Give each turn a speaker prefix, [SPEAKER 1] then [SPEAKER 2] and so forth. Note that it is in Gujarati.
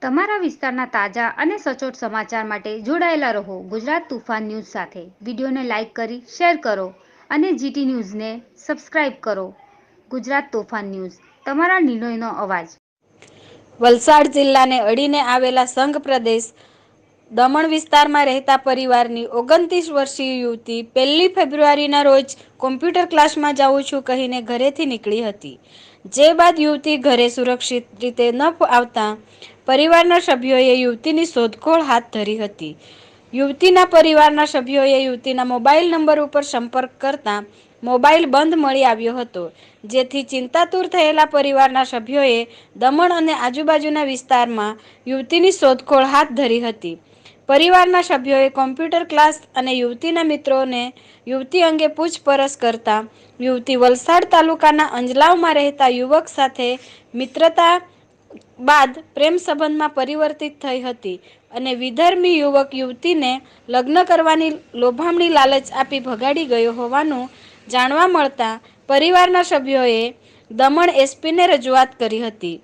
[SPEAKER 1] તમારા વિસ્તારના તાજા અને સચોટ સમાચાર માટે જોડાયેલા રહો ગુજરાત તુફાન ન્યૂઝ સાથે. વિડીયોને લાઇક કરી શેર કરો અને જીટી ન્યૂઝને સબસ્ક્રાઇબ કરો. ગુજરાત તોફાન ન્યૂઝ, તમારા નિર્ણયનો અવાજ.
[SPEAKER 2] વલસાડ જિલ્લાને અડીને આવેલા સંઘ પ્રદેશ દમણ વિસ્તારમાં રહેતા પરિવારની 29 વર્ષીય યુવતી 1 ફેબ્રુઆરીના રોજ કોમ્પ્યુટર ક્લાસમાં જાઉં છું કહીને ઘરેથી નીકળી હતી. જે બાદ યુવતી ઘરે સુરક્ષિત રીતે ન આવતા પરિવારના સભ્યોએ યુવતીની શોધખોળ હાથ ધરી હતી. યુવતીના પરિવારના સભ્યોએ યુવતીના મોબાઈલ નંબર ઉપર સંપર્ક કરતા મોબાઈલ બંધ મળી આવ્યો હતો. જેથી ચિંતાતુર થયેલા પરિવારના સભ્યોએ દમણ અને આજુબાજુના વિસ્તારમાં યુવતીની શોધખોળ હાથ ધરી હતી. પરિવારના સભ્યોએ કોમ્પ્યુટર ક્લાસ અને યુવતીના મિત્રોને યુવતી અંગે પૂછપરછ કરતા યુવતી વલસાડ તાલુકાના અંજલાવમાં રહેતા યુવક સાથે મિત્રતા બાદ પ્રેમ સંબંધમાં પરિવર્તિત થઈ હતી અને વિધર્મી યુવક યુવતીને લગ્ન કરવાની લોભામણી લાલચ આપી ભગાડી ગયો હોવાનું જાણવા મળતા પરિવારના સભ્યોએ દમણ એસપીને રજૂઆત કરી હતી.